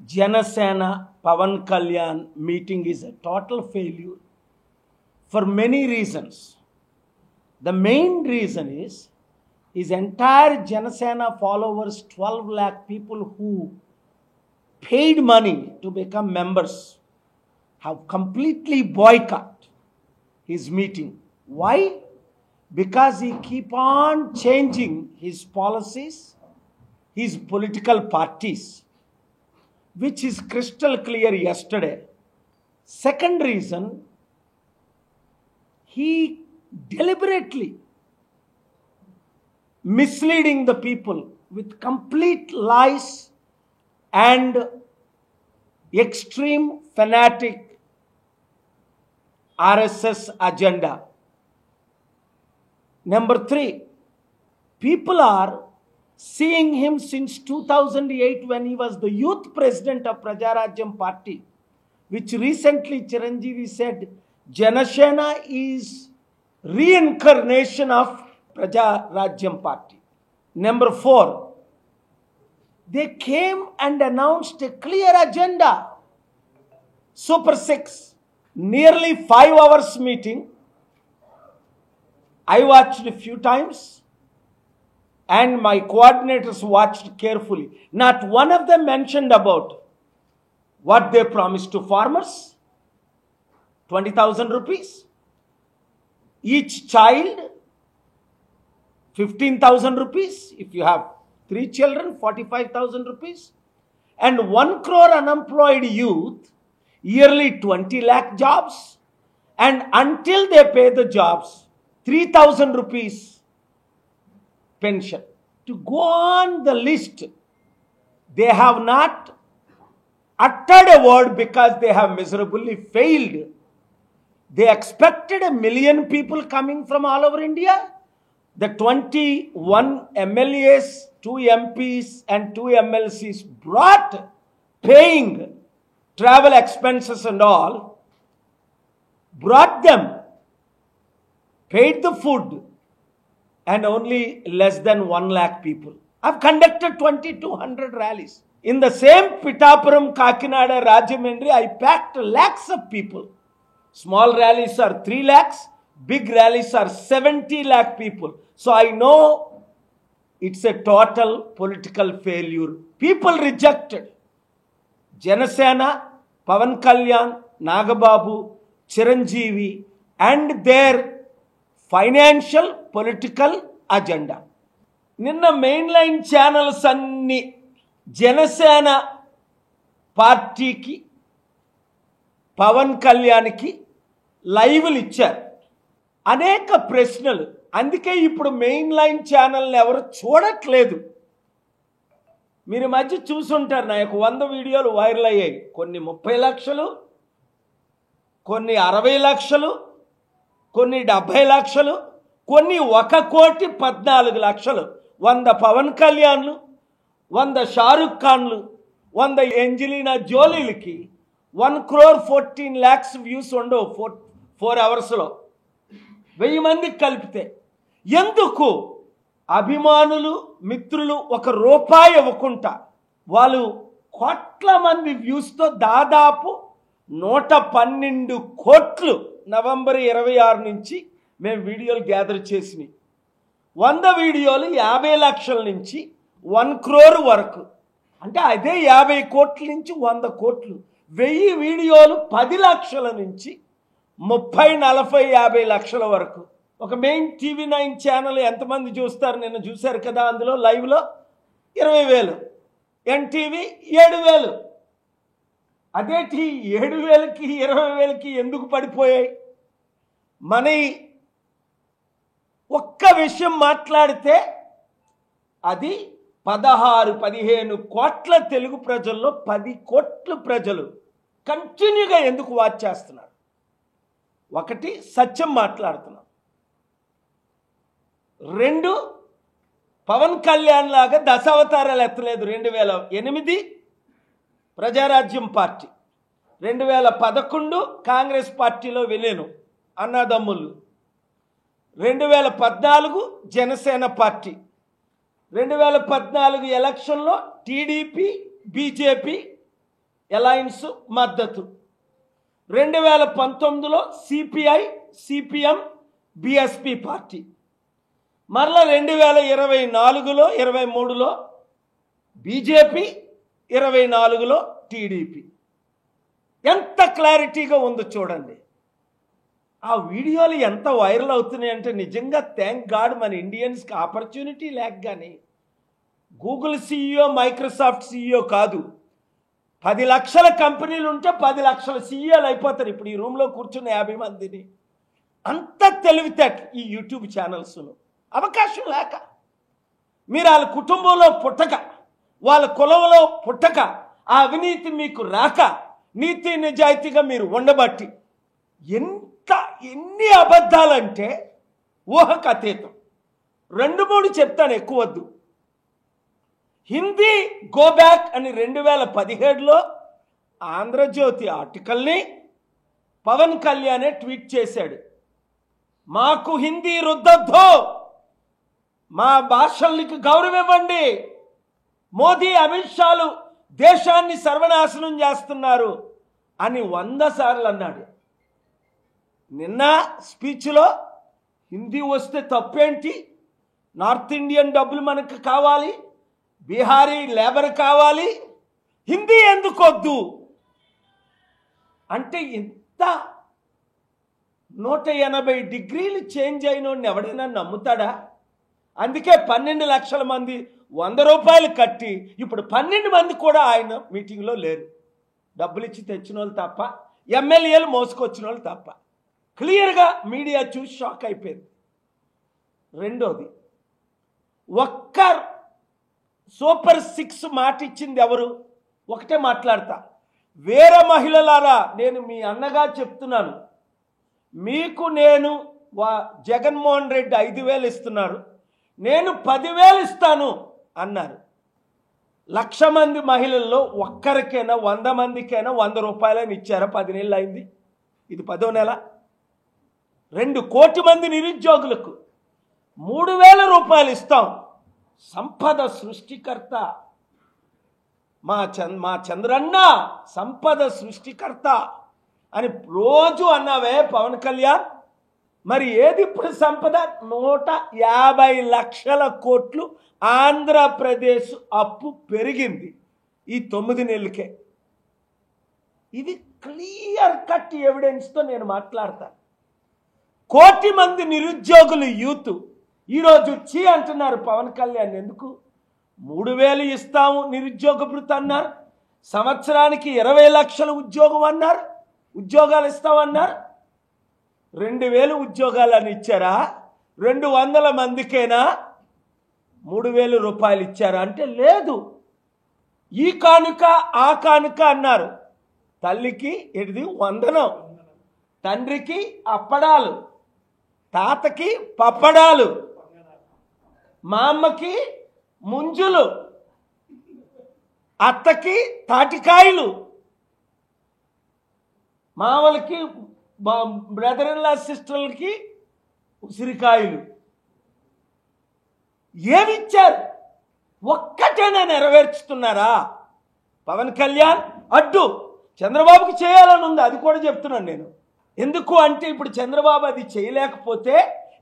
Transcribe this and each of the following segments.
Janasena Pavan Kalyan meeting is a total failure for many reasons. The main reason is his entire Janasena followers, 12 lakh people who paid money to become members, have completely boycotted his meeting. Why? Because he keep on changing his policies, his political parties, which is crystal clear yesterday. Second reason, he deliberately misleading the people with complete lies and extreme fanatic RSS agenda. Number 3, people are seeing him since 2008 when he was the youth president of Prajarajyam Party, which recently Chiranjeevi said Janasena is reincarnation of Prajarajyam Party. Number 4, they came and announced a clear agenda. Super 6, nearly 5 hours meeting. I watched a few times and my coordinators watched carefully. Not one of them mentioned about what they promised to farmers. 20,000 rupees. Each child, 15,000 rupees. If you have 3 children, 45,000 rupees. And 1 crore unemployed youth, yearly 20 lakh jobs. And until they pay the jobs, 3,000 rupees pension. To go on the list, they have not uttered a word because they have miserably failed. They expected 1 million people coming from all over India. The 21 MLAs, 2 MPs and 2 MLCs brought paying travel expenses and all, brought them, paid the food, and only less than 1 lakh people. I've conducted 2,200 rallies. In the same Pittapuram, Kakinada, Rajahmundry, I packed lakhs of people. Small rallies are 3 lakhs, big rallies are 70 lakh people. So I know it's a total political failure. People rejected Janasena, Pavan Kalyan, Nagababu, Chiranjeevi, and their financial political agenda. Ninna mainline channels anni Janasena party ki Pavan Kalyan ki లైవ్లు ఇచ్చారు. అనేక ప్రశ్నలు. అందుకే ఇప్పుడు main line ఛానల్ని ఎవరు చూడట్లేదు. మీరు మధ్య చూసుంటారు, నా యొక్క 100 వీడియోలు వైరల్ అయ్యాయి. కొన్ని 30 లక్షలు, కొన్ని 60 లక్షలు, కొన్ని 70 లక్షలు, కొన్ని 1,14,00,000. 100 పవన్ కళ్యాణ్లు, 100 షారుఖ్ ఖాన్లు, 100 ఏంజలీనా జోలీలకి 1,14,00,000 వ్యూస్ ఉండవు 4 అవర్స్లో. 1000 మందికి కలిపితే. ఎందుకు అభిమానులు, మిత్రులు 1 రూపాయి ఇవ్వకుండా వాళ్ళు కోట్ల మంది వ్యూస్తో దాదాపు 112 కోట్లు నవంబర్ 26 నుంచి మేము వీడియోలు గ్యాదర్ చేసినాయి. 100 వీడియోలు 50 లక్షల నుంచి 1 crore వరకు. అంటే అదే 50 కోట్ల నుంచి 100 కోట్లు. 1000 వీడియోలు 10 లక్షల నుంచి 30, 40, 50 లక్షల వరకు. ఒక మెయిన్ TV9 ఛానల్ ఎంతమంది చూస్తారు? నిన్న చూశారు కదా, అందులో లైవ్లో 20,000. ఎన్టీవీ 7,000. అదేంటి 7,000కి 20,000కి ఎందుకు పడిపోయాయి? మన ఒక్క విషయం మాట్లాడితే అది 16-15 కోట్ల తెలుగు ప్రజల్లో 10 కోట్ల ప్రజలు కంటిన్యూగా ఎందుకు వాచ్ చేస్తున్నారు? ఒకటి, సత్యం మాట్లాడుతున్నాం. 2, పవన్ కళ్యాణ్ లాగా దశావతారాలు ఎత్తలేదు. 2008 ప్రజారాజ్యం పార్టీ, 2011 కాంగ్రెస్ పార్టీలో వెళ్ళాను అన్నదమ్ములు, 2014 జనసేన పార్టీ, 2014 ఎలక్షన్లో టీడీపీ, బీజేపీ అలయన్స్ మద్దతు. 2019లో సిపిఐ, సిపిఎం, బిఎస్పి పార్టీ. మరలా 2024లో 23లో బీజేపీ, 24లో టీడీపీ. ఎంత క్లారిటీగా ఉందో చూడండి. ఆ వీడియోలు ఎంత వైరల్ అవుతున్నాయి అంటే నిజంగా థ్యాంక్ గాడ్ మన ఇండియన్స్కి ఆపర్చునిటీ లేక కానీ గూగుల్ సీఈఓ, మైక్రోసాఫ్ట్ సీఈఓ కాదు, 10 లక్షల కంపెనీలు ఉంటే 10 లక్షల సీఈఓలు అయిపోతారు ఇప్పుడు ఈ రూమ్లో కూర్చున్న 50 మందిని. అంత తెలివితేట ఈ యూట్యూబ్ ఛానల్స్ను. అవకాశం లేక మీరు వాళ్ళ కుటుంబంలో పుట్టక, వాళ్ళ కులంలో పుట్టక, ఆ అవినీతి మీకు రాక, నీతి నిజాయితీగా మీరు ఉండబట్టి ఎన్ని అబద్ధాలంటే ఊహకు అతీతం. 2-3 చెప్తాను, ఎక్కువ వద్దు. హిందీ గో బ్యాక్ అని 2017లో ఆంధ్రజ్యోతి ఆర్టికల్ని పవన్ కళ్యాణే ట్వీట్ చేశాడు. మాకు హిందీ రుద్దొద్దు, మా భాషలకు గౌరవం ఇవ్వండి, మోదీ అమిత్ షాలు దేశాన్ని సర్వనాశనం చేస్తున్నారు అని 100 సార్లు అన్నాడు. నిన్న స్పీచ్లో హిందీ వస్తే తప్పేంటి, నార్త్ ఇండియన్ డబ్బులు మనకు కావాలి, బీహారీ లేబర్ కావాలి, హిందీ ఎందుకు వద్దు అంటే ఇంత 180 డిగ్రీలు చేంజ్ అయినోడిని ఎవడైనా నమ్ముతాడా? అందుకే 12 లక్షల మంది 100 రూపాయలు కట్టి ఇప్పుడు 12 మంది కూడా ఆయన మీటింగ్లో లేరు. డబ్బులు ఇచ్చి తెచ్చిన వాళ్ళు తప్ప, ఎమ్మెల్యేలు మోసుకొచ్చిన వాళ్ళు తప్ప. క్లియర్గా మీడియా చూసి షాక్ అయిపోయింది. రెండోది, ఒక్క సూపర్ 6 మాట ఇచ్చింది ఎవరు? ఒకటే మాట్లాడతా. వేరే మహిళలారా, నేను మీ అన్నగా చెప్తున్నాను, మీకు నేను జగన్మోహన్ రెడ్డి 5,000 ఇస్తున్నారు, నేను 10,000 ఇస్తాను అన్నారు. 1,00,000 మంది మహిళల్లో ఒక్కరికైనా 100 మందికైనా 100 రూపాయలని ఇచ్చారా? 10 నెలలు అయింది, ఇది 10వ నెల. 2 కోటి మంది నిరుద్యోగులకు 3,000 రూపాయలు ఇస్తాం. సంపద సృష్టికర్త మా చంద్రన్న సంపద సృష్టికర్త అని రోజు అన్నావే పవన్ కళ్యాణ్. మరి ఏది ఇప్పుడు సంపద? 150 లక్షల కోట్లు ఆంధ్రప్రదేశ్ అప్పు పెరిగింది ఈ 9 నెలలకే. ఇది క్లియర్ కట్ ఎవిడెన్స్తో నేను మాట్లాడతాను. 1 కోటి మంది నిరుద్యోగులు యూత్ ఈరోజు చీ అంటున్నారు పవన్ కళ్యాణ్. ఎందుకు? 3,000 ఇస్తాము నిరుద్యోగ భృతి అన్నారు, సంవత్సరానికి 20 లక్షల ఉద్యోగం అన్నారు, ఉద్యోగాలు ఇస్తామన్నారు. 2,000 ఉద్యోగాలు అని ఇచ్చారా? 200 మందికైనా 3,000 రూపాయలు ఇచ్చారా అంటే లేదు. ఈ కానుక ఆ కానుక అన్నారు. తల్లికి ఎడిది వందనం, తండ్రికి అప్పడాలు, తాతకి పప్పడాలు, మా అమ్మకి ముంజులు, అత్తకి తాటికాయలు, మామలకి బ్రదర్ ఇన్ లా సిస్టర్లకి ఉసిరికాయలు. ఏమిచ్చారు? ఒక్కటైనా నెరవేర్చుతున్నారా? పవన్ కళ్యాణ్ అడ్డు. చంద్రబాబుకి చేయాలని ఉంది, అది కూడా చెప్తున్నాను నేను. ఎందుకు అంటే ఇప్పుడు చంద్రబాబు అది చేయలేకపోతే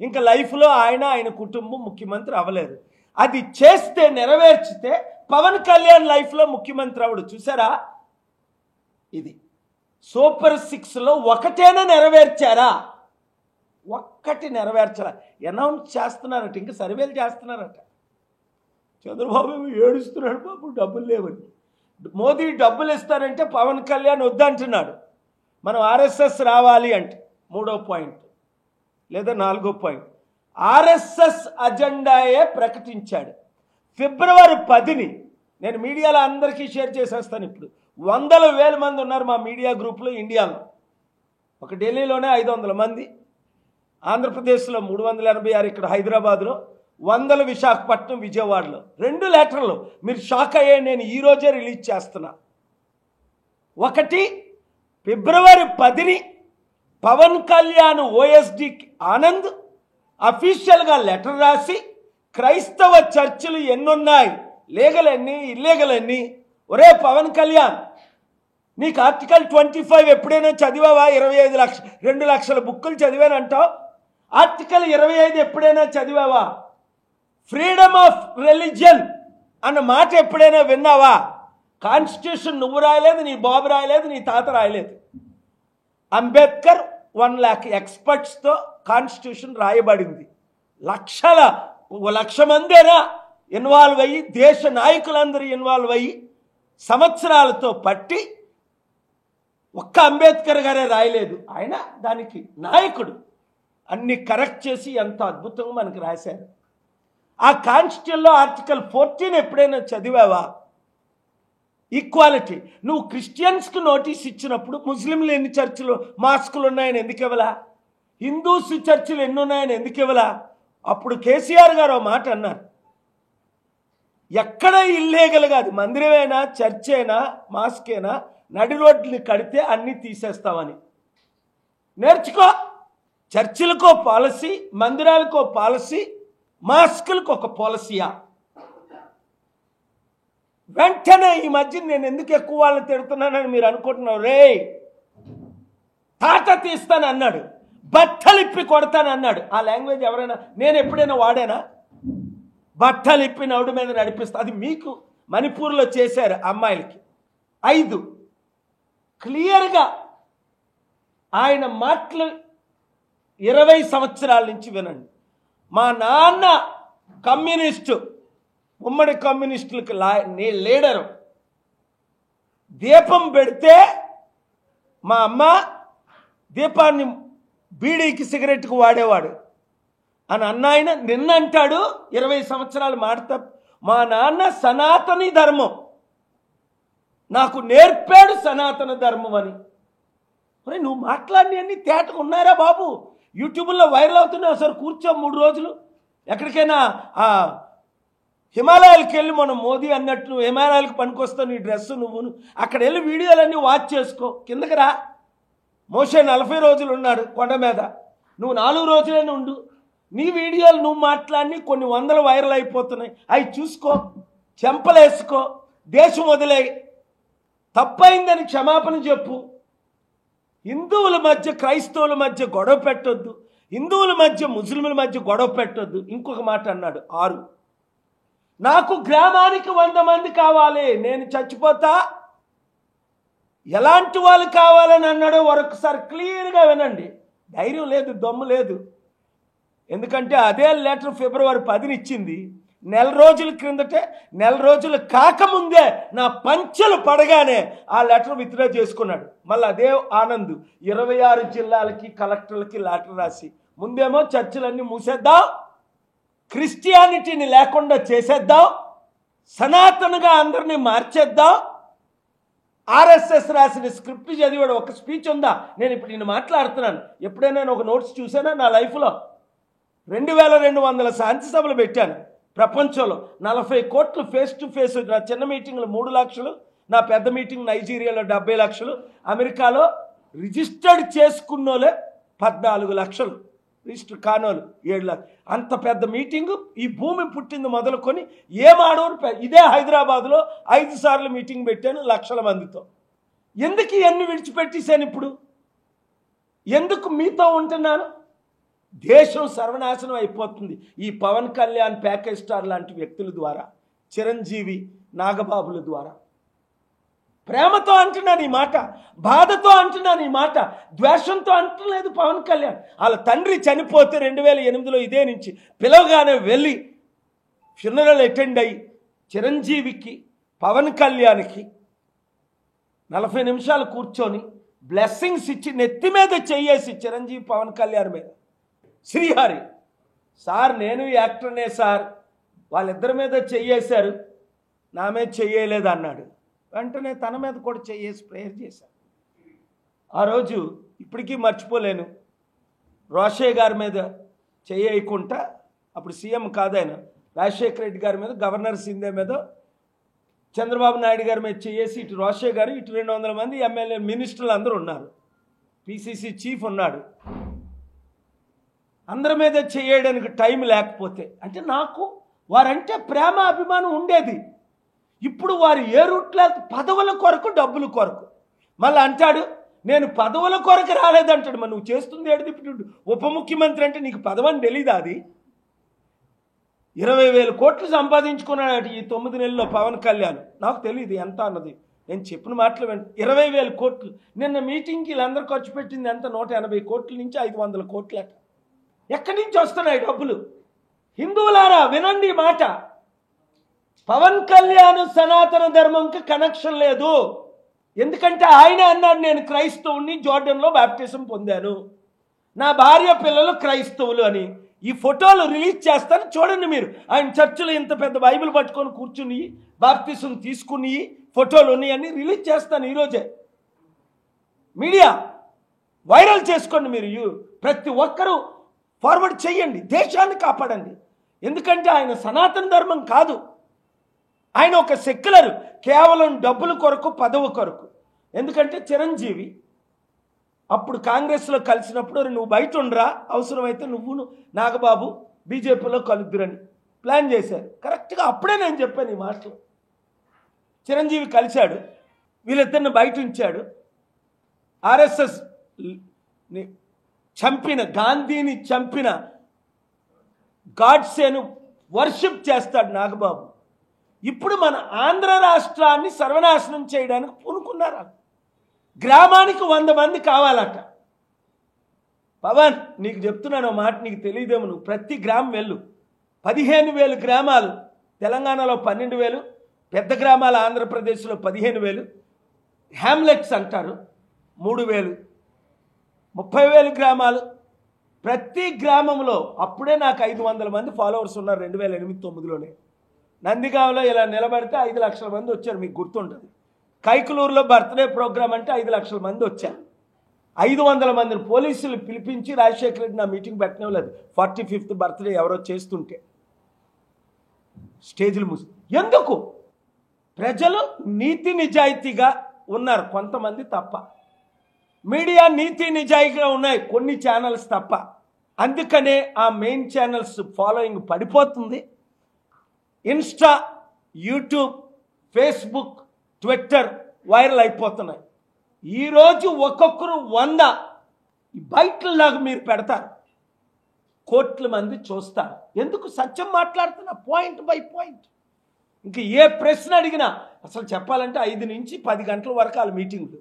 ఇంకా లైఫ్లో ఆయన కుటుంబం ముఖ్యమంత్రి అవ్వలేరు. అది చేస్తే, నెరవేర్చితే పవన్ కళ్యాణ్ లైఫ్లో ముఖ్యమంత్రి అవడు. చూసారా? ఇది సూపర్ 6లో ఒకటైనా నెరవేర్చారా? ఒక్కటి నెరవేర్చారా? అనౌన్స్ చేస్తున్నారట, ఇంకా సర్వేలు చేస్తున్నారట. చంద్రబాబు ఏడుస్తున్నాడు, బాబు డబ్బులు లేవని. మోదీ డబ్బులు ఇస్తారంటే పవన్ కళ్యాణ్ వద్దంటున్నాడు. మనం ఆర్ఎస్ఎస్ రావాలి అంటే 3వ పాయింట్ లేదా 4వ పాయింట్. ఆర్ఎస్ఎస్ అజెండాయే ప్రకటించాడు. ఫిబ్రవరి 10ని నేను మీడియాలో అందరికీ షేర్ చేసేస్తాను. ఇప్పుడు 100,000 మంది ఉన్నారు మా మీడియా గ్రూప్లో ఇండియాలో. ఒక ఢిల్లీలోనే 500 మంది, ఆంధ్రప్రదేశ్లో 386, ఇక్కడ హైదరాబాద్లో 100 విశాఖపట్నం, విజయవాడలో. 2 లెటర్లు మీరు షాక్ అయ్యే నేను ఈరోజే రిలీజ్ చేస్తున్నా. ఒకటి, ఫిబ్రవరి 10ని పవన్ కళ్యాణ్ ఓఎస్డి ఆనంద్ అఫీషియల్గా లెటర్ రాసి క్రైస్తవ చర్చిలు ఎన్నున్నాయి, లీగల్ ఎన్ని, ఇల్లీగల్ ఎన్ని, ఒరే పవన్ కళ్యాణ్ నీకు ఆర్టికల్ 25 ఎప్పుడైనా చదివావా? 25 లక్షలు 2 లక్షల బుక్కులు చదివానంటావు. ఆర్టికల్ 25 ఎప్పుడైనా చదివావా? ఫ్రీడమ్ ఆఫ్ రిలీజియన్ అన్న మాట ఎప్పుడైనా విన్నావా? కాన్స్టిట్యూషన్ నువ్వు రాయలేదు, నీ బాబు రాయలేదు, నీ తాత రాయలేదు. అంబేద్కర్ 1 lakh ఎక్స్పర్ట్స్తో కాన్స్టిట్యూషన్ రాయబడింది. 1,00,000 మందేనా ఇన్వాల్వ్ అయ్యి, దేశ నాయకులందరూ ఇన్వాల్వ్ అయ్యి సంవత్సరాలతో పట్టి ఒక్క అంబేద్కర్ గారే రాయలేదు. ఆయన దానికి నాయకుడు. అన్ని కరెక్ట్ చేసి ఎంత అద్భుతంగా మనకు రాశారు. ఆ కాన్స్టిట్యూషన్లో ఆర్టికల్ 14 ఎప్పుడైనా చదివావా? ఈక్వాలిటీ. నువ్వు క్రిస్టియన్స్కి నోటీస్ ఇచ్చినప్పుడు ముస్లింలు ఎన్ని చర్చిలు మాస్కులు ఉన్నాయని ఎందుకు ఇవ్వలా? హిందూస్ చర్చిలు ఎన్ని ఉన్నాయని ఎందుకు ఇవ్వలా? అప్పుడు కేసీఆర్ గారు ఒక మాట అన్నారు, ఎక్కడ ఇల్లీగల్ కాదు, మందిరమైనా చర్చ్ అయినా మాస్కేనా నడి రోడ్లు కడితే అన్నీ తీసేస్తామని. నేర్చుకో. చర్చిలకో పాలసీ, మందిరాలకో పాలసీ, మాస్కులకు ఒక పాలసీయా? వెంటనే ఈ మధ్య నేను ఎందుకు ఎక్కువ వాళ్ళని తిడుతున్నానని మీరు అనుకుంటున్నారు. రే తాట తీస్తాను అన్నాడు, బట్టలు ఇప్పి కొడతాను అన్నాడు. ఆ లాంగ్వేజ్ ఎవరైనా నేను ఎప్పుడైనా వాడానా? బట్టలు ఇప్పి నడుము మీద నడిపిస్తా. అది మీకు మణిపూర్లో చేశారు అమ్మాయిలకి. 5 క్లియర్గా ఆయన మాటలు 20 సంవత్సరాల నుంచి వినండి. మా నాన్న కమ్యూనిస్టు, ఉమ్మడి కమ్యూనిస్టులకు లీడరు. దీపం పెడితే మా అమ్మ దీపాన్ని బీడీకి సిగరెట్కి వాడేవాడు అని అన్నాయన నిన్న అంటాడు. 20 సంవత్సరాలు మాట. మా నాన్న సనాతని ధర్మం నాకు నేర్పాడు, సనాతన ధర్మం అని. మరి నువ్వు మాట్లాడినవన్నీ తేటగా ఉన్నారా బాబు? యూట్యూబ్లో వైరల్ అవుతున్నావు. ఒకసారి కూర్చో 3 రోజులు ఎక్కడికైనా హిమాలయాలకు వెళ్ళి మనం మోదీ అన్నట్టు నువ్వు హిమాలయాలకు పనికొస్తావు, నీ డ్రెస్సు నువ్వును. అక్కడ వెళ్ళి వీడియోలన్నీ వాచ్ చేసుకో. కిందకి రా. మోషే 40 రోజులు ఉన్నాడు కొండ మీద, నువ్వు 4 రోజులైనా ఉండు. నీ వీడియోలు నువ్వు మాట్లాడి కొన్ని 100 వైరల్ అయిపోతున్నాయి. అవి చూసుకో, చెంపలేసుకో, దేశం వదిలే, తప్పైందని క్షమాపణ చెప్పు. హిందువుల మధ్య క్రైస్తవుల మధ్య గొడవ పెట్టొద్దు, హిందువుల మధ్య ముస్లింల మధ్య గొడవ పెట్టొద్దు. ఇంకొక మాట అన్నాడు 6, నాకు గ్రామానికి 100 మంది కావాలి, నేను చచ్చిపోతా, ఎలాంటి వాళ్ళు కావాలని అన్నాడో మరొకసారి క్లియర్గా వినండి. ధైర్యం లేదు, దమ్ము లేదు. ఎందుకంటే అదే లెటర్ ఫిబ్రవరి 10 ఇచ్చింది. 1 రోజుల క్రిందటే, 1 రోజులు కాకముందే నా పంచెలు పడగానే ఆ లెటర్ విత్డ్రా చేసుకున్నాడు. మళ్ళీ అదే ఆనంద్ 26 జిల్లాలకి కలెక్టర్లకి లెటర్ రాసి, ముందేమో చర్చిలన్నీ మూసేద్దాం, క్రిస్టియానిటీని లేకుండా చేసేద్దాం, సనాతనగా అందరినీ మార్చేద్దాం. ఆర్ఎస్ఎస్ రాసిన స్క్రిప్ట్ చదివాడు. ఒక స్పీచ్ ఉందా? నేను ఇప్పుడు నేను మాట్లాడుతున్నాను. ఎప్పుడైనా నేను ఒక నోట్స్ చూసానా నా లైఫ్లో? 2200 శాంతి సభలు పెట్టాను ప్రపంచంలో. 40 కోట్లు ఫేస్ టు ఫేస్. నా చిన్న మీటింగ్లు 3 లక్షలు, నా పెద్ద మీటింగ్ నైజీరియాలో 70 లక్షలు, అమెరికాలో రిజిస్టర్డ్ చేసుకున్నోలే 14 లక్షలు, రిజిస్టర్ కానోలు 7 లక్షలు. అంత పెద్ద మీటింగు ఈ భూమి పుట్టింది మొదలుకొని ఏమాడోరు. ఇదే హైదరాబాద్లో 5 సార్లు మీటింగ్ పెట్టాను లక్షల మందితో. ఎందుకు ఇవన్నీ విడిచిపెట్టేశాను? ఇప్పుడు ఎందుకు మీతో ఉంటున్నాను? దేశం సర్వనాశనం అయిపోతుంది ఈ పవన్ కళ్యాణ్, ప్యాకేజ్ స్టార్ లాంటి వ్యక్తుల ద్వారా, చిరంజీవి, నాగబాబుల ద్వారా. ప్రేమతో అంటున్నాను ఈ మాట, బాధతో అంటున్నాను ఈ మాట, ద్వేషంతో అంటలేదు. పవన్ కళ్యాణ్ వాళ్ళ తండ్రి చనిపోతే 2008లో ఇదే నుంచి పిలవగానే వెళ్ళి ఫ్యూనరల్ అటెండ్ అయ్యి చిరంజీవికి, పవన్ కళ్యాణ్కి 40 నిమిషాలు కూర్చొని బ్లెస్సింగ్స్ ఇచ్చి నెత్తి మీద చెయ్యేసి, చిరంజీవి పవన్ కళ్యాణ్ మీద, శ్రీహరి సార్ నేను యాక్టర్నే సార్, వాళ్ళిద్దరి మీద చెయ్యేశారు, నా మీద చెయ్యలేదు అన్నాడు. వెంటనే తన మీద కూడా చెయ్యేసి ప్రేయర్ చేశాను. ఆ రోజు ఇప్పటికీ మర్చిపోలేను. రోషయ్య గారి మీద చెయ్యకుండా, అప్పుడు సీఎం కాదాయన, రాజశేఖర రెడ్డి గారి మీద, గవర్నర్ సింధే మీద, చంద్రబాబు నాయుడు గారి మీద చెయ్యేసి, ఇటు రోషయ్య గారు, ఇటు 200 మంది ఎమ్మెల్యే మినిస్టర్లు అందరూ ఉన్నారు, పిసిసి చీఫ్ ఉన్నాడు. అందరి మీద చేయడానికి టైం లేకపోతే, అంటే నాకు వారంటే ప్రేమ అభిమానం ఉండేది. ఇప్పుడు వారు ఏ రూట్లో పదవుల కొరకు, డబ్బుల కొరకు, మళ్ళీ అంటాడు నేను పదవుల కొరకు రాలేదంటాడు. మరి నువ్వు చేస్తుంది ఏడు ఉప ముఖ్యమంత్రి అంటే నీకు పదవని తెలీదా? అది 20,000 కోట్లు సంపాదించుకున్నాడు ఈ 9 నెలల్లో పవన్ కళ్యాణ్. నాకు తెలియదు ఎంత అన్నది, నేను చెప్పిన మాటలు 20,000 కోట్లు. నిన్న మీటింగ్కి వీళ్ళందరూ ఖర్చు పెట్టింది ఎంత? 180 కోట్ల నుంచి 500 కోట్లట. ఎక్కడి నుంచి వస్తున్నాయి డబ్బులు? హిందువులారా వినండి మాట. పవన్ కళ్యాణ్ సనాతన ధర్మంకి కనెక్షన్ లేదు. ఎందుకంటే ఆయన అన్నాడు నేను క్రైస్తవుని, జోర్డన్లో బాప్టిజం పొందాను, నా భార్య పిల్లలు క్రైస్తవులు అని. ఈ ఫోటోలు రిలీజ్ చేస్తాను చూడండి మీరు. ఆయన చర్చిలో ఇంత పెద్ద బైబిల్ పట్టుకొని కూర్చుని బాప్టిజం తీసుకుని ఫోటోలు ఉన్నాయని రిలీజ్ చేస్తాను ఈరోజే. మీడియా వైరల్ చేసుకోండి మీరు. ప్రతి ఒక్కరూ ఫార్వర్డ్ చేయండి, దేశాన్ని కాపాడండి. ఎందుకంటే ఆయన సనాతన ధర్మం కాదు, ఆయన ఒక సెక్యులర్, కేవలం డబ్బుల కొరకు పదవి కొరకు. ఎందుకంటే చిరంజీవి అప్పుడు కాంగ్రెస్లో కలిసినప్పుడు నువ్వు బయట ఉండరా, అవసరమైతే నువ్వు నాగబాబు బీజేపీలో కలుద్దురని ప్లాన్ చేశారు. కరెక్ట్గా అప్పుడే నేను చెప్పాను ఈ మాటలు. చిరంజీవి కలిశాడు, వీళ్ళిద్దరిని బయట ఉంచాడు. ఆర్ఎస్ఎస్ చంపిన, గాంధీని చంపిన గాడ్సేను వర్షిప్ చేస్తాడు నాగబాబు. ఇప్పుడు మన ఆంధ్ర రాష్ట్రాన్ని సర్వనాశనం చేయడానికి పూనుకున్నారు. గ్రామానికి 100 మంది కావాలట. పవన్ నీకు చెప్తున్నాను మాట, నీకు తెలియదేమో, నువ్వు ప్రతి గ్రామం వెళ్ళు. 15,000 గ్రామాలు, తెలంగాణలో 12,000, పెద్ద గ్రామాలు ఆంధ్రప్రదేశ్లో 15,000, హ్యామ్లెట్స్ అంటారు 3,000, 30,000 గ్రామాలు. ప్రతి గ్రామంలో అప్పుడే నాకు 500 మంది ఫాలోవర్స్ ఉన్నారు 2008-9లోనే. నందిగాంలో ఇలా నిలబడితే 5 లక్షల మంది వచ్చారు, మీకు గుర్తుంటుంది. కైకలూరులో బర్త్డే ప్రోగ్రామ్ అంటే 5 లక్షల మంది వచ్చారు. 500 మందిని పోలీసులు పిలిపించి రాజశేఖర రెడ్డి నా మీటింగ్ పెట్టనివ్వలేదు. 45th బర్త్డే ఎవరో చేస్తుంటే స్టేజ్లు మూసి. ఎందుకు? ప్రజలు నీతి నిజాయితీగా ఉన్నారు కొంతమంది తప్ప, మీడియా నీతి నిజాయితీగా ఉన్నాయి కొన్ని ఛానల్స్ తప్ప. అందుకనే ఆ మెయిన్ ఛానల్స్ ఫాలోయింగ్ పడిపోతుంది. Insta, YouTube, Facebook, Twitter viral అయిపోతున్నాయి. ఈరోజు ఒక్కొక్కరు 100 బయటలాగా మీరు పెడతారు, కోట్ల మంది చూస్తారు. ఎందుకు? సత్యం మాట్లాడుతున్నా, పాయింట్ బై పాయింట్. ఇంక ఏ ప్రశ్న అడిగినా అసలు చెప్పాలంటే 5 నుంచి 10 గంటల వరకు వాళ్ళ మీటింగ్లు.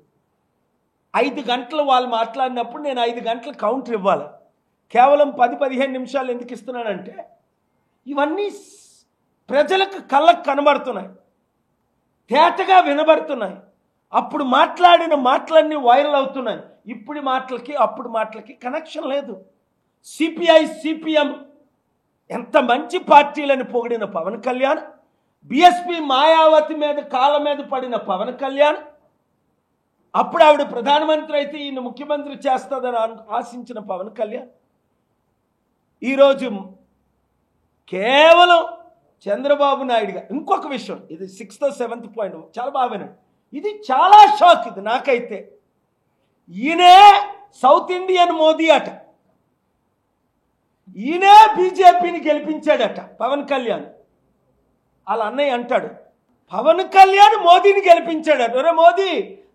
5 గంటలు వాళ్ళు మాట్లాడినప్పుడు నేను 5 గంటలు కౌంటర్ ఇవ్వాలి. కేవలం 10-15 నిమిషాలు ఎందుకు ఇస్తున్నానంటే ఇవన్నీ ప్రజలకు కళ్ళకు కనబడుతున్నాయి, తేటగా వినబడుతున్నాయి. అప్పుడు మాట్లాడిన మాటలన్నీ వైరల్ అవుతున్నాయి. ఇప్పుడు మాటలకి అప్పుడు మాటలకి కనెక్షన్ లేదు. సిపిఐ, సిపిఎం ఎంత మంచి పార్టీలని పొగిడిన పవన్ కళ్యాణ్, బిఎస్పి మాయావతి మీద కాళ్ళ మీద పడిన పవన్ కళ్యాణ్, అప్పుడు ఆవిడ ప్రధానమంత్రి అయితే ఈయన ముఖ్యమంత్రి చేస్తుందని ఆశించిన పవన్ కళ్యాణ్, ఈరోజు కేవలం చంద్రబాబు నాయుడుగా. ఇంకొక విషయం, ఇది 6th or 7th పాయింట్, చాలా బాగా వినండి. ఇది చాలా షాక్ ఇది నాకైతే. ఈయనే సౌత్ ఇండియన్ మోదీ అట, ఈయనే బీజేపీని గెలిపించాడట పవన్ కళ్యాణ్. వాళ్ళ అన్నయ్య అంటాడు పవన్ కళ్యాణ్ మోదీని గెలిపించాడట. అరే మోదీ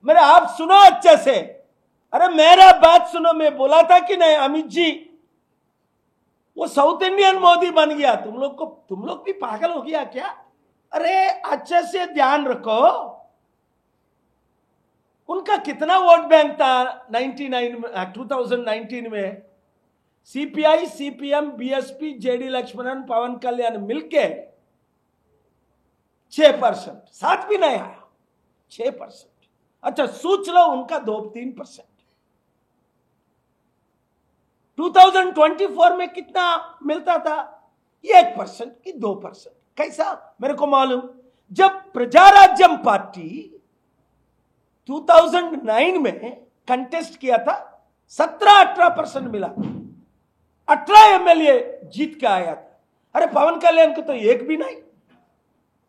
మరి आप सुनो अच्छे से, अरे मेरा बात सुनो, मैं बोला था कि नहीं अमित जी वो साउथ इंडियन मोदी बन गया, तुम लोग भी पागल हो गया क्या? अरे अच्छे से ध्यान रखो, उनका कितना वोट बैंक था 2019 में? CPI, CPM, BSP, JD Lakshmanan, Pawan Kalyan मिलके 6%, साथ भी नहीं आया, 6%. अच्छा सोच लो उनका 2-3%. 2024 में कितना मिलता था? 1% की 2%. कैसा मेरे को मालूम. जब प्रजाराज्यम पार्टी 2009 में कंटेस्ट किया था 17-18% मिला, 18 एमएलए जीत के आया था. अरे पवन कल्याण को तो एक भी नहीं.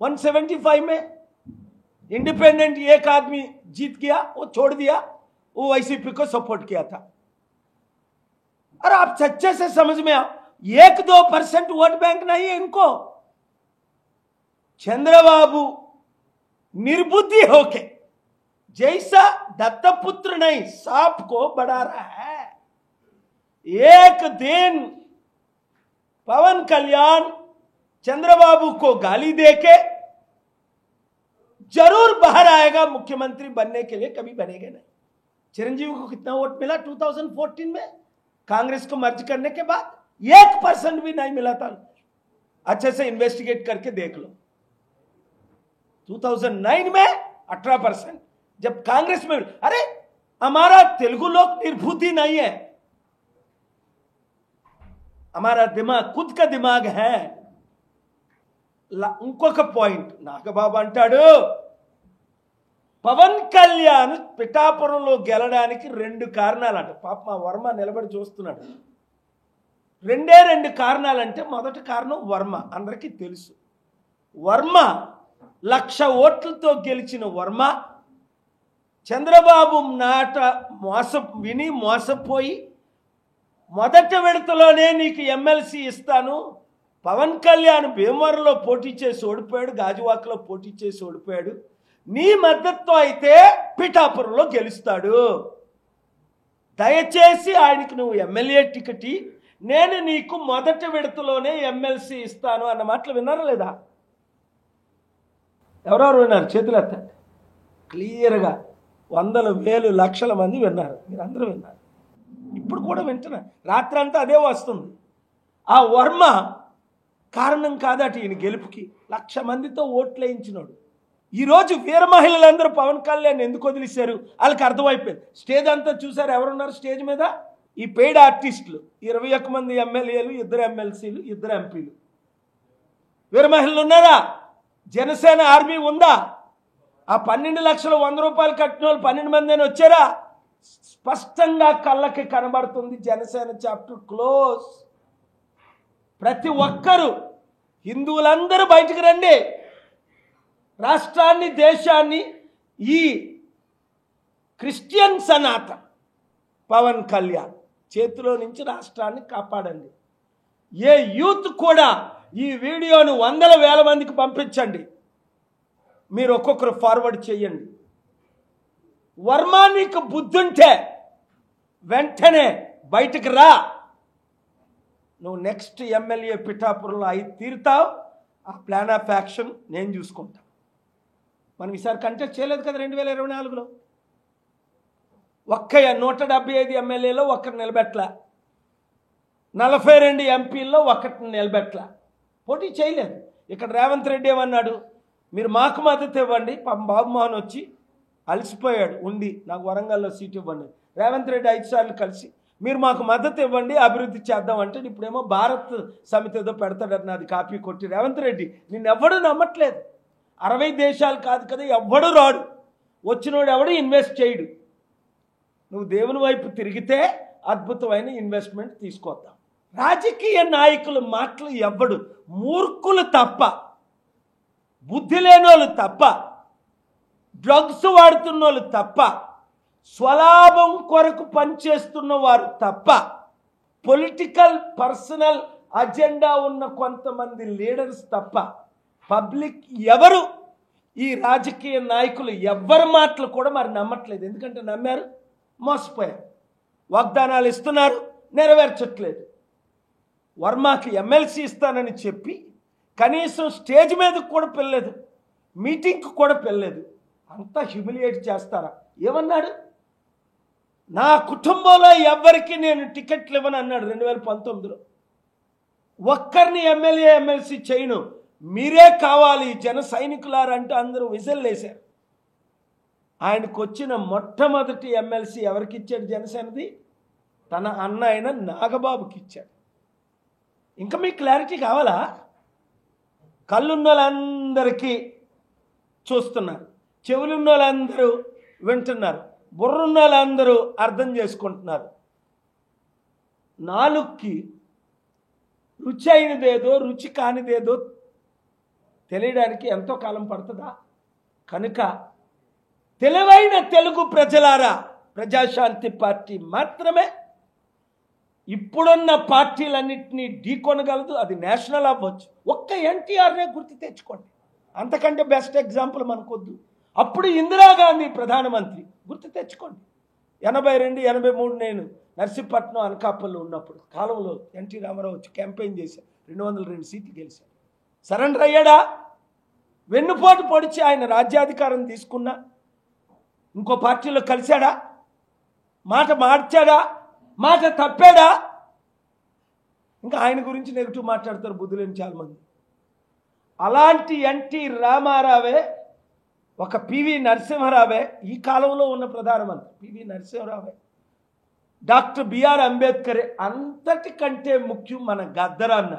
175 में इंडिपेंडेंट एक आदमी जीत गया, वो छोड़ दिया, वो वाईसीपी को सपोर्ट किया था. और आप सच्चे से समझ में आओ, 1-2% वोट बैंक नहीं है इनको. चंद्रबाबू निर्बुद्धि होके जैसा दत्तपुत्र नहीं सांप को बढ़ा रहा है। एक दिन पवन कल्याण चंद्रबाबू को गाली देके जरूर बाहर आएगा, मुख्यमंत्री बनने के लिए कभी बनेगा नहीं। चिरंजीवी को कितना वोट मिला 2014 में? कांग्रेस को मर्ज करने के बाद 1% भी नहीं मिला था। अच्छे से इन्वेस्टिगेट करके देख लो। 2009 में 18%, जब कांग्रेस में, अरे हमारा तेलुगु लोग निर्भूति नहीं है, हमारा दिमाग खुद का दिमाग है। ఇంకొక పాయింట్ నాగబాబు అంటాడు, పవన్ కళ్యాణ్ పిఠాపురంలో గెలడానికి 2 కారణాలంట. పాప మా వర్మ నిలబడి చూస్తున్నాడు. 2 కారణాలంటే, మొదటి కారణం వర్మ, అందరికీ తెలుసు. వర్మ 1,00,000 ఓట్లతో గెలిచిన వర్మ చంద్రబాబు నాట విని మోసపోయి మొదటి విడతలోనే నీకు ఎమ్మెల్సీ ఇస్తాను, పవన్ కళ్యాణ్ భీమవరంలో పోటీ చేసి ఓడిపోయాడు, గాజువాకలో పోటీ చేసి ఓడిపోయాడు, నీ మద్దతుతో అయితే పిఠాపురంలో గెలుస్తాడు, దయచేసి ఆయనకి నువ్వు ఎమ్మెల్యే టికెట్, నేను నీకు మొదటి విడతలోనే ఎమ్మెల్సీ ఇస్తాను అన్న మాటలు విన్నారా లేదా? ఎవరెవరు విన్నారు? చేతులు ఎత్తండి. క్లియర్గా 100,000 లక్షల మంది విన్నారు. మీరు అందరూ విన్నారు. ఇప్పుడు కూడా వింటున్నారు. రాత్రి అంతా అదే వస్తుంది. ఆ వర్మ కారణం కాదట ఈయన గెలుపుకి. 1,00,000 మందితో ఓట్లు వేయించినాడు. ఈరోజు వీర మహిళలందరూ పవన్ కళ్యాణ్ ఎందుకు వదిలేశారు? వాళ్ళకి అర్థమైపోయింది. స్టేజ్ అంతా చూసారు, ఎవరున్నారు స్టేజ్ మీద? ఈ పెయిడ్ ఆర్టిస్టులు 21 మంది ఎమ్మెల్యేలు, 2 ఎమ్మెల్సీలు, 2 ఎంపీలు. వీర మహిళలు ఉన్నారా? జనసేన ఆర్మీ ఉందా? ఆ 12 లక్షలు 100 రూపాయలు కట్టిన వాళ్ళు 12 మంది వచ్చారా? స్పష్టంగా కళ్ళకి కనబడుతుంది. Janasena chapter close. ప్రతి ఒక్కరూ హిందువులందరూ బయటికి రండి. రాష్ట్రాన్ని, దేశాన్ని ఈ క్రిస్టియన్ సనాతన పవన్ కళ్యాణ్ చేతిలో నుంచి రాష్ట్రాన్ని కాపాడండి. ఏ యూత్ కూడా ఈ వీడియోను 100,000 మందికి పంపించండి. మీరు ఒక్కొక్కరు ఫార్వర్డ్ చేయండి. వర్మ నీకు బుద్ధుంటే వెంటనే బయటకు రా. నువ్వు నెక్స్ట్ ఎమ్మెల్యే పిఠాపురంలో అయి తీరుతావు. ఆ ప్లాన్ ఆఫ్ యాక్షన్ నేను చూసుకుంటా. మనం ఈసారి కంటెస్ట్ చేయలేదు కదా 2024లో. 175 ఎమ్మెల్యేలో ఒకరిని నిలబెట్టలా, 42 ఎంపీల్లో ఒకరిని నిలబెట్టలా, పోటీ చేయలేదు. ఇక్కడ రేవంత్ రెడ్డి ఏమన్నాడు? మీరు మాకు మద్దతు ఇవ్వండి. బాబుమోహన్ వచ్చి అలసిపోయాడు ఉండి, నాకు వరంగల్లో సీట్ ఇవ్వండి. రేవంత్ రెడ్డి 5 సార్లు కలిసి మీరు మాకు మద్దతు ఇవ్వండి, అభివృద్ధి చేద్దాం అంటే, ఇప్పుడేమో భారత్ సమితి ఏదో పెడతాడని అది కాపీ కొట్టి రేవంత్ రెడ్డి నిన్నెవ్వడూ నమ్మట్లేదు. 60 దేశాలు కాదు కదా, ఎవ్వడూ రాడు, వచ్చినోడు ఎవడు ఇన్వెస్ట్ చేయడు. నువ్వు దేవుని వైపు తిరిగితే అద్భుతమైన ఇన్వెస్ట్మెంట్ తీసుకొద్దాం. రాజకీయ నాయకుల మాటలు ఎవ్వడు, మూర్ఖులు తప్ప, బుద్ధి లేనోళ్ళు తప్ప, డ్రగ్స్ వాడుతున్నోళ్ళు తప్ప, స్వలాభం కొరకు పనిచేస్తున్న వారు తప్ప, పొలిటికల్ పర్సనల్ అజెండా ఉన్న కొంతమంది లీడర్స్ తప్ప పబ్లిక్ ఎవరు ఈ రాజకీయ నాయకులు ఎవ్వరి మాటలు కూడా మరి నమ్మట్లేదు. ఎందుకంటే నమ్మారు, మోసపోయారు. వాగ్దానాలు ఇస్తున్నారు, నెరవేర్చట్లేదు. వర్మకి ఎమ్మెల్సీ ఇస్తానని చెప్పి కనీసం స్టేజ్ మీదకు కూడా పిల్లలేదు, మీటింగ్కి కూడా పిల్లలేదు. అంతా హ్యూమిలియేట్ చేస్తారా? ఏమన్నాడు? నా కుటుంబంలో ఎవ్వరికి నేను టికెట్లు ఇవ్వను అన్నాడు 2019లో. ఒక్కరిని ఎమ్మెల్యే ఎమ్మెల్సీ చేయను, మీరే కావాలి జన సైనికులారంటే అందరూ విజిల్ వేశారు. ఆయనకు వచ్చిన మొట్టమొదటి ఎమ్మెల్సీ ఎవరికి ఇచ్చాడు? జనసేనది తన అన్న అయిన నాగబాబుకి ఇచ్చాడు. ఇంకా మీకు క్లారిటీ కావాలా? కళ్ళున్న వాళ్ళందరికీ చూస్తున్నారు, చెవులున్న వాళ్ళందరూ వింటున్నారు, బుర్రున్న వాళ్ళందరూ అర్థం చేసుకుంటున్నారు. నాలుగుకి రుచి అయినదేదో రుచి కానిదేదో తెలియడానికి ఎంతో కాలం పడుతుందా? కనుక తెలివైన తెలుగు ప్రజలారా, ప్రజాశాంతి పార్టీ మాత్రమే ఇప్పుడున్న పార్టీలన్నింటినీ ఢీకొనగలదు. అది నేషనల్ అవ్వచ్చు. ఒక్క ఎన్టీఆర్నే గుర్తు తెచ్చుకోండి, అంతకంటే బెస్ట్ ఎగ్జాంపుల్ మనకొద్దు. అప్పుడు ఇందిరాగాంధీ ప్రధానమంత్రి, గుర్తు తెచ్చుకోండి. 82, 83 నేను నర్సీపట్నం అనకాపల్లి ఉన్నప్పుడు కాలంలో ఎన్టీ రామారావు వచ్చి క్యాంపెయిన్ చేశారు. 202 సీట్లు గెలిచారు. సరెండర్ అయ్యాడా? వెన్నుపోటు పొడిచి ఆయన రాజ్యాధికారం తీసుకున్నా ఇంకో పార్టీలో కలిశాడా? మాట మార్చాడా? మాట తప్పాడా? ఇంకా ఆయన గురించి నెగిటివ్ మాట్లాడతారు బుద్ధులేని చాలామంది. అలాంటి ఎన్టీ రామారావే, ఒక పివి నరసింహారావే ఈ కాలంలో ఉన్న ప్రధానమంత్రి. పివి నరసింహారావే, డాక్టర్ బిఆర్ అంబేద్కరే. అంతటికంటే ముఖ్యం మన గద్దరన్న.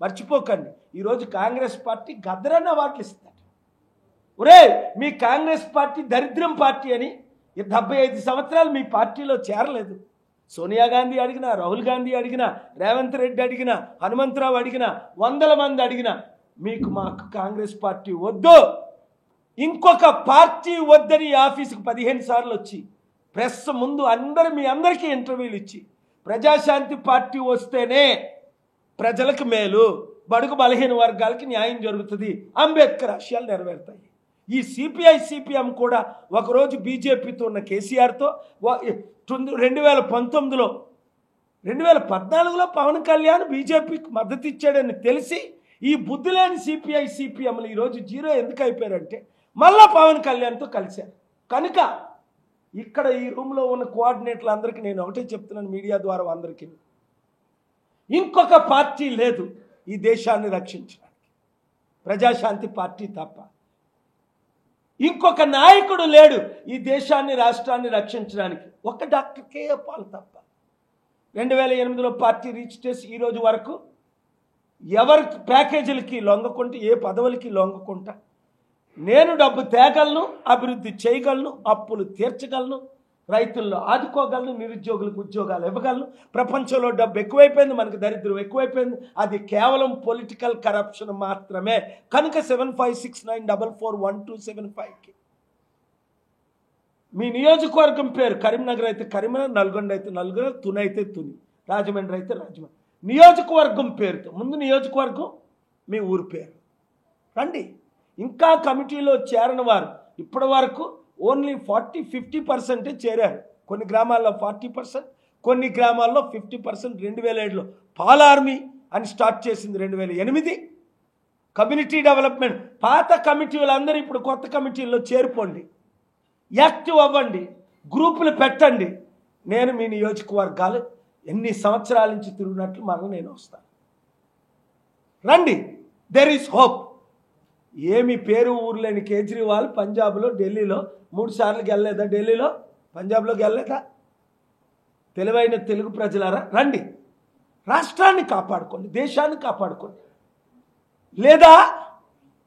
మర్చిపోకండి, ఈరోజు కాంగ్రెస్ పార్టీ గద్దరన్న అవార్డులు ఇస్తారు. ఒరే, మీ కాంగ్రెస్ పార్టీ దరిద్రం పార్టీ అని 75 సంవత్సరాలు మీ పార్టీలో చేరలేదు. సోనియా గాంధీ అడిగినా, రాహుల్ గాంధీ అడిగినా, రేవంత్ రెడ్డి అడిగినా, హనుమంతరావు అడిగినా, 100 మంది అడిగినా మీకు మాకు కాంగ్రెస్ పార్టీ వద్దు, ఇంకొక పార్టీ వద్దని ఆఫీసుకు 15 సార్లు వచ్చి ప్రెస్ ముందు మీ అందరికీ ఇంటర్వ్యూలు ఇచ్చి ప్రజాశాంతి పార్టీ వస్తేనే ప్రజలకు మేలు, బడుగు బలహీన వర్గాలకి న్యాయం జరుగుతుంది, అంబేద్కర్ ఆశయాలు నెరవేరుతాయి. ఈ సిపిఐ సిపిఎం కూడా ఒకరోజు బీజేపీతో ఉన్న కేసీఆర్తో 2019లో 2014లో పవన్ కళ్యాణ్ బీజేపీకి మద్దతు ఇచ్చాడని తెలిసి ఈ బుద్ధి లేని సిపిఐ సిపిఎంలు ఈరోజు జీరో ఎందుకు అయిపోయారంటే మళ్ళా పవన్ కళ్యాణ్తో కలిశారు. కనుక ఇక్కడ ఈ రూమ్లో ఉన్న కోఆర్డినేటర్లు అందరికీ నేను ఒకటే చెప్తున్నాను, మీడియా ద్వారా అందరికీ, ఇంకొక పార్టీ లేదు ఈ దేశాన్ని రక్షించడానికి, ప్రజాశాంతి పార్టీ తప్ప. ఇంకొక నాయకుడు లేడు ఈ దేశాన్ని రాష్ట్రాన్ని రక్షించడానికి, ఒక్క డాక్టర్ కేఏ పాల్ తప్ప. 2008లో పార్టీ రీచ్ చేసి ఈ రోజు వరకు ఎవరి ప్యాకేజీలకి లొంగకుంటే, ఏ పదవులకి లొంగకుంటా నేను డబ్బు తేగలను, అభివృద్ధి చేయగలను, అప్పులు తీర్చగలను, రైతుల్లో ఆదుకోగలను, నిరుద్యోగులకు ఉద్యోగాలు ఇవ్వగలను. ప్రపంచంలో డబ్బు ఎక్కువైపోయింది, మనకు దరిద్రం ఎక్కువైపోయింది. అది కేవలం పొలిటికల్ కరప్షన్ మాత్రమే. కనుక 7569441275కి మీ నియోజకవర్గం పేరు కరీంనగర్ అయితే కరీంనగర్, నల్గొండ అయితే నల్గొండ, తుని అయితే తుని, రాజమండ్రి అయితే రాజమండ్రి. నియోజకవర్గం పేరుతో ముందు నియోజకవర్గం, మీ ఊరు పేరు. రండి. ఇంకా కమిటీలో చేరని వారు ఇప్పటి వరకు ఓన్లీ 40-50% చేరారు. కొన్ని గ్రామాల్లో 40%, కొన్ని గ్రామాల్లో 50%. 2007లో పాల్ ఆర్మీ అని స్టార్ట్ చేసింది 2008 కమ్యూనిటీ డెవలప్మెంట్. పాత కమిటీలందరూ ఇప్పుడు కొత్త కమిటీల్లో చేరిపోండి, యాక్టివ్ అవ్వండి, గ్రూపులు పెట్టండి. నేను మీ నియోజకవర్గాలు ఎన్ని సంవత్సరాల నుంచి తిరిగినట్లు మరల నేను వస్తాను. రండి, దెర్ ఈస్ హోప్. ఏమి పేరు ఊరు లేని కేజ్రీవాల్ పంజాబ్లో, ఢిల్లీలో 3 సార్లు గెలలేదా? ఢిల్లీలో, పంజాబ్లో గెలలేదా? తెలివైన తెలుగు ప్రజలారా రండి, రాష్ట్రాన్ని కాపాడుకోండి, దేశాన్ని కాపాడుకోండి. లేదా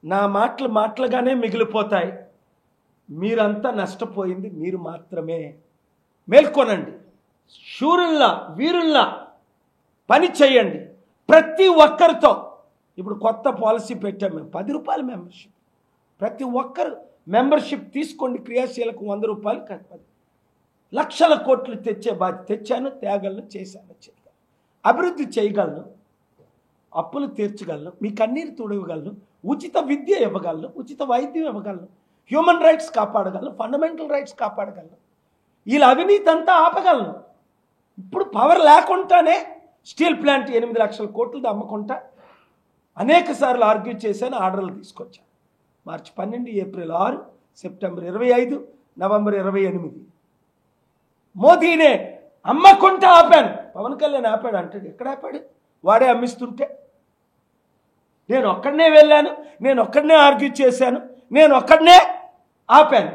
నా మాటలు మాటలుగానే మిగిలిపోతాయి, మీరంతా నష్టపోయింది మీరు మాత్రమే. మేల్కొనండి, శూరుల్లా వీరుల్లా పని చేయండి. ప్రతి ఒక్కరితో ఇప్పుడు కొత్త పాలసీ పెట్టాం మేము, 10 రూపాయల మెంబర్షిప్. ప్రతి ఒక్కరు మెంబర్షిప్ తీసుకోండి. క్రియాశీలకు 100 రూపాయలు కాదు, 10 లక్షల కోట్లు తెచ్చే బాధ్యత. తెచ్చాను, తేగలను, చేశాను, చేయగలను, అభివృద్ధి చేయగలను, అప్పులు తీర్చగలను, మీ కన్నీరు తుడవగలను, ఉచిత విద్య ఇవ్వగలను, ఉచిత వైద్యం ఇవ్వగలను, హ్యూమన్ రైట్స్ కాపాడగలను, ఫండమెంటల్ రైట్స్ కాపాడగలను, వీళ్ళ అవినీతి అంతా ఆపగలను. ఇప్పుడు పవర్ లేకుండానే స్టీల్ ప్లాంట్ 8 లక్షల కోట్లది అమ్మకుంటా అనేక సార్లు ఆర్గ్యూ చేశాను, ఆర్డర్లు తీసుకొచ్చాను. March 12, April 6, September 25, November 28. మోదీనే అమ్మకుంటా ఆపాను. పవన్ కళ్యాణ్ ఆపాడు అంటాడు, ఎక్కడ ఆపాడు? వాడే అమ్మిస్తుంటే నేను ఒక్కడనే వెళ్ళాను, నేను ఒక్కడనే ఆర్గ్యూ చేశాను, నేను ఒక్కడనే ఆపాను.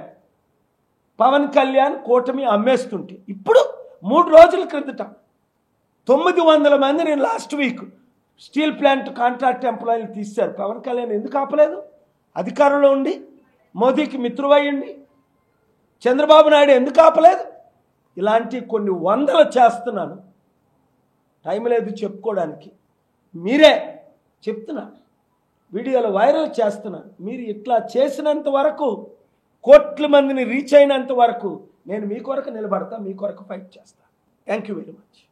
పవన్ కళ్యాణ్ కూటమి అమ్మేస్తుంటే ఇప్పుడు 3 రోజుల క్రిందట 900 మంది నేను last week steel plant contract ఎంప్లాయీలు తీశారు. పవన్ కళ్యాణ్ ఎందుకు ఆపలేదు? అధికారంలో ఉండి మోదీకి మిత్రువయ్యండి. చంద్రబాబు నాయుడు ఎందుకు ఆపలేదు? ఇలాంటి కొన్ని వందలు చేస్తున్నాను, టైం లేదు చెప్పుకోవడానికి. మీరే చెప్తున్నాను, వీడియోలు వైరల్ చేస్తున్నాను. మీరు ఇట్లా చేసినంత వరకు, కోట్ల మందిని రీచ్ అయినంత వరకు నేను మీ కొరకు నిలబడతా, మీ కొరకు ఫైట్ చేస్తాను. Thank you very much.